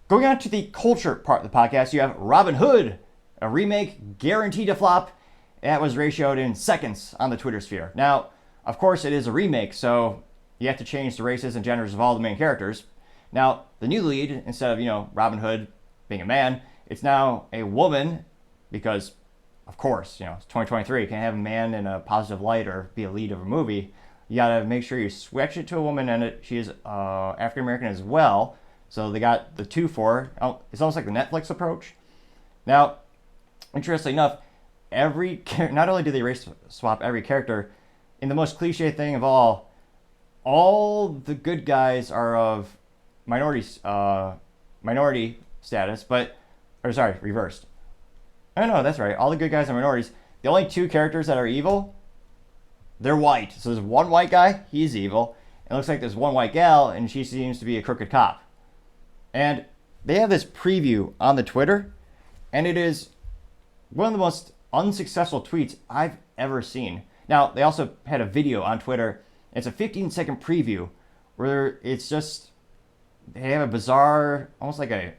Going on to the culture part of the podcast, you have Robyn Hood, a remake guaranteed to flop. That was ratioed in seconds on the Twitter sphere. Now, of course, it is a remake, so you have to change the races and genders of all the main characters. Now, the new lead, instead of, Robyn Hood being a man, it's now a woman because, of course, it's 2023. You can't have a man in a positive light or be a lead of a movie. You got to make sure you switch it to a woman, and she is African American as well. So they got the 2-4. It's almost like the Netflix approach. Now, interestingly enough, not only do they race swap every character, in the most cliche thing of all the good guys are of minority status, reversed. Oh no, that's right. All the good guys are minorities. The only 2 characters that are evil, they're white. So there's one white guy, he's evil. And it looks like there's one white gal, and she seems to be a crooked cop. And they have this preview on the Twitter, and it is one of the most unsuccessful tweets I've ever seen. Now, they also had a video on Twitter. It's a 15-second preview where it's just, they have a bizarre, almost like a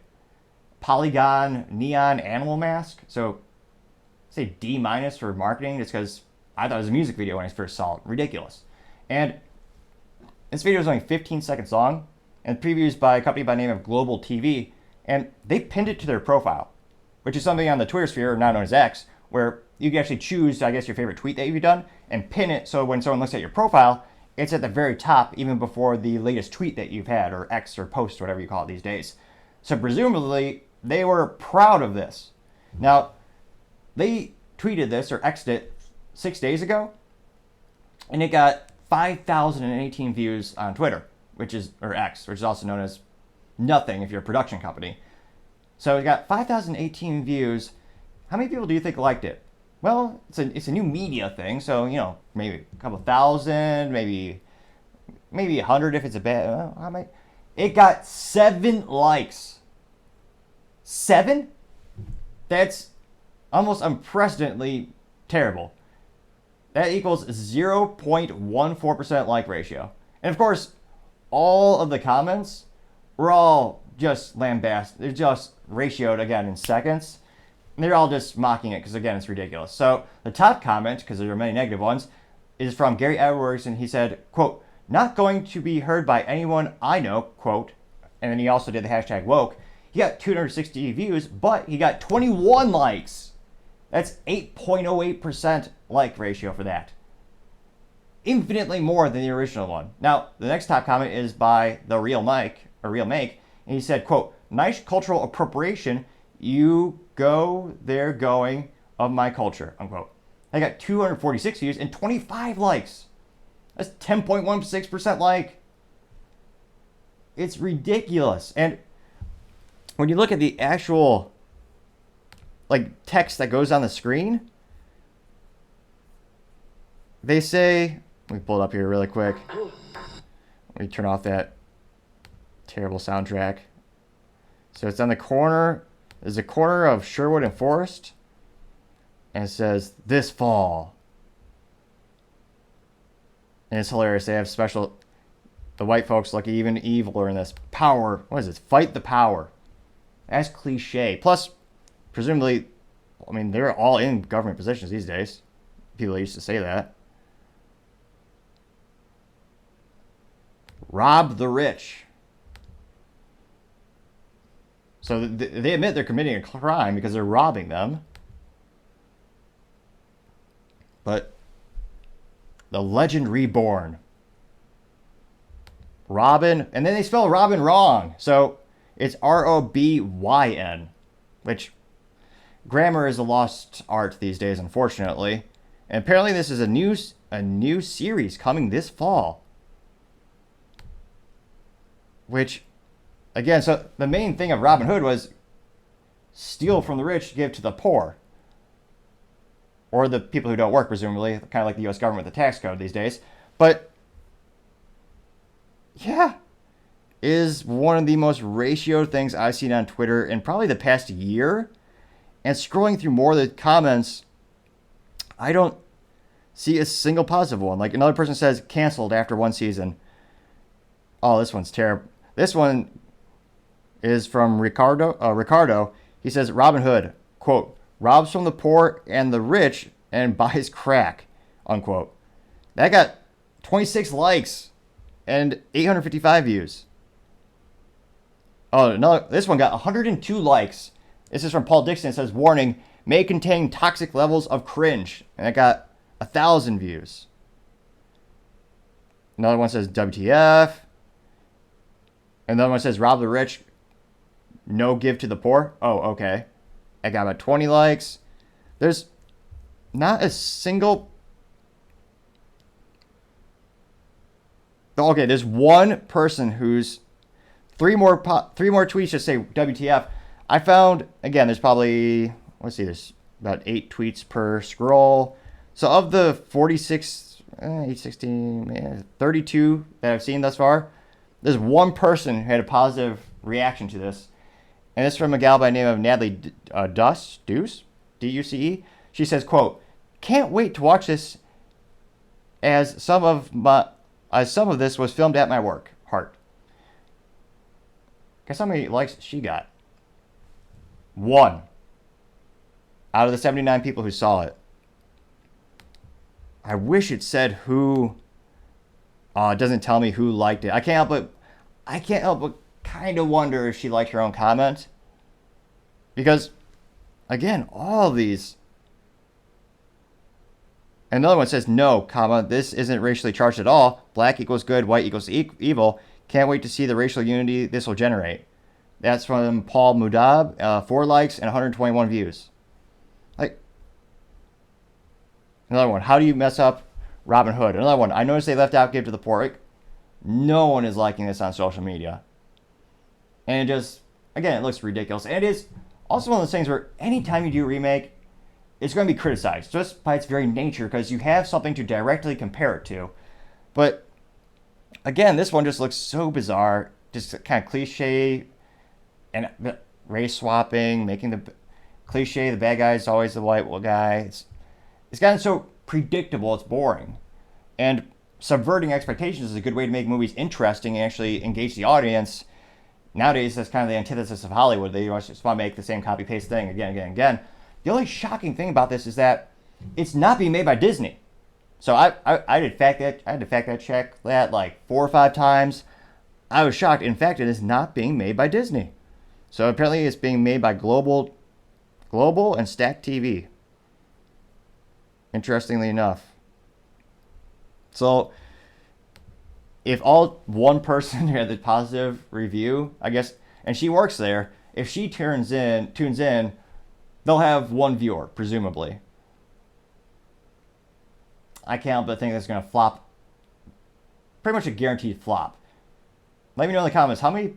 polygon neon animal mask. So, say D- for marketing, just because I thought it was a music video when I first saw it. Ridiculous. And this video is only 15 seconds long, and previews by a company by the name of Global TV, and they pinned it to their profile, which is something on the Twitter sphere, now known as X, where you can actually choose, I guess, your favorite tweet that you've done and pin it so when someone looks at your profile, it's at the very top, even before the latest tweet that you've had, or X or post, whatever you call it these days. So presumably, they were proud of this. Now, they tweeted this, or X'd it, 6 days ago, and it got 5,018 views on Twitter, or X, which is also known as nothing if you're a production company. So it got 5,018 views. How many people do you think liked it? Well, it's a new media thing, so maybe a couple thousand, maybe 100 if it's a bad. It got 7 likes. 7? That's almost unprecedentedly terrible. That equals 0.14% like ratio. And of course, all of the comments were all just lambasted. They're just ratioed again in seconds. And they're all just mocking it because, again, it's ridiculous. So the top comment, because there are many negative ones, is from Gary Edwards, and he said, quote, "Not going to be heard by anyone I know," quote. And then he also did the hashtag woke. He got 260 views, but he got 21 likes. That's 8.08% like ratio for that. Infinitely more than the original one. Now, the next top comment is by the Real Make, and he said, quote, "Nice cultural appropriation. You go there going of my culture," unquote. I got 246 views and 25 likes. That's 10.16% like. It's ridiculous. And when you look at the actual text that goes on the screen, they say, let me pull it up here really quick. Let me turn off that terrible soundtrack. So it's on the corner. There's a corner of Sherwood and Forest. And it says, "This fall." And it's hilarious. They have the white folks look even eviler in this. Power, what is this? Fight the power. That's cliche. Plus, presumably, they're all in government positions these days. People used to say that. Rob the rich. So they admit they're committing a crime because they're robbing them. But the legend reborn. Robyn, and then they spell Robyn wrong. So it's Robyn, which grammar is a lost art these days, unfortunately. And apparently this is a new series coming this fall. Which, again, so the main thing of Robyn Hood was steal from the rich, give to the poor. Or the people who don't work, presumably, kind of like the U.S. government with the tax code these days. But, yeah, is one of the most ratioed things I've seen on Twitter in probably the past year. And scrolling through more of the comments, I don't see a single positive one. Like another person says, canceled after one season. Oh, this one's terrible. This one is from Ricardo. He says, Robyn Hood, quote, robs from the poor and the rich and buys crack, unquote. That got 26 likes and 855 views. Oh, no, this one got 102 likes. This is from Paul Dixon. It says, warning, may contain toxic levels of cringe. And it got 1,000 views. Another one says, WTF. Another one says, rob the rich, no give to the poor. Oh, okay. I got about 20 likes. There's not a single... Okay, there's one person who's... Three more tweets just say WTF. I found, again, there's probably, let's see, there's about 8 tweets per scroll. So of the 46, 816, 32 that I've seen thus far, there's one person who had a positive reaction to this. And it's from a gal by the name of Natalie Deuce, D-U-C-E. She says, quote, can't wait to watch this as some of this was filmed at my work. Heart. Guess how many likes she got? 1 out of the 79 people who saw it. I wish it said who. It doesn't tell me who liked it. I can't help but kind of wonder if she liked her own comment. Because, again, all of these. Another one says, no, comma, this isn't racially charged at all. Black equals good, white equals evil. Can't wait to see the racial unity this will generate. That's from Paul Mudab, 4 likes and 121 views. Like, another one, how do you mess up Robyn Hood? Another one, I noticed they left out give to the poor. Like, no one is liking this on social media. And it just, again, it looks ridiculous. And it is also one of those things where anytime you do a remake, it's going to be criticized just by its very nature because you have something to directly compare it to. But again, this one just looks so bizarre, just kind of cliche, and race swapping, making the cliche the bad guy is always the white guy. It's gotten so predictable, it's boring. And subverting expectations is a good way to make movies interesting and actually engage the audience. Nowadays, that's kind of the antithesis of Hollywood. They just want to make the same copy-paste thing again. The only shocking thing about this is that it's not being made by Disney. So I had to fact check that like 4 or 5 times. I was shocked. In fact, it is not being made by Disney. So apparently it's being made by Global and Stack TV. Interestingly enough. So if all one person had the positive review, I guess, and she works there, if she tunes in, they'll have 1 viewer, presumably. I can't help but think that's going to flop. Pretty much a guaranteed flop. Let me know in the comments, how many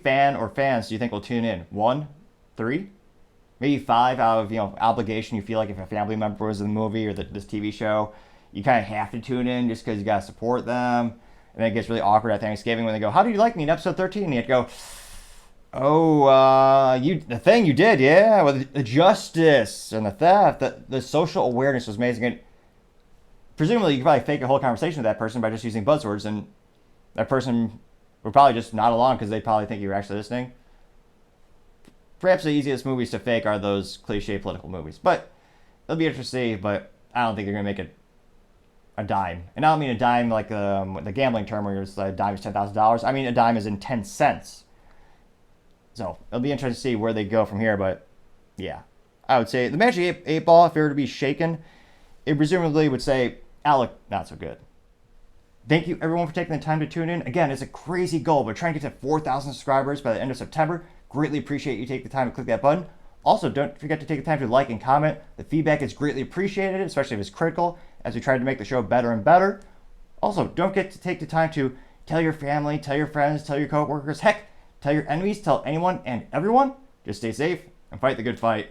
fans do you think will tune in? 1? 3? Maybe 5 out of, obligation. You feel like if a family member was in the movie or this TV show, you kind of have to tune in just because you got to support them. And then it gets really awkward at Thanksgiving when they go, how do you like me in episode 13? And you have to go, oh, the thing you did, yeah, with the justice and the theft, the social awareness was amazing. And presumably, you could probably fake a whole conversation with that person by just using buzzwords, and that person would probably just nod along because they probably think you were actually listening. Perhaps the easiest movies to fake are those cliche political movies, but it'll be interesting to see. But I don't think they're gonna make it a dime, and I don't mean a dime like the gambling term where it's a dime is $10,000. I mean a dime is in 10 cents. So it'll be interesting to see where they go from here. But yeah, I would say the Magic 8 Ball, if it were to be shaken, it presumably would say, Alec, not so good. Thank you everyone for taking the time to tune in. Again, it's a crazy goal. We're trying to get to 4,000 subscribers by the end of September. Greatly appreciate you taking the time to click that button. Also, don't forget to take the time to like and comment. The feedback is greatly appreciated, especially if it's critical, as we try to make the show better and better. Also, don't forget to take the time to tell your family, tell your friends, tell your coworkers, heck, tell your enemies, tell anyone and everyone. Just stay safe and fight the good fight.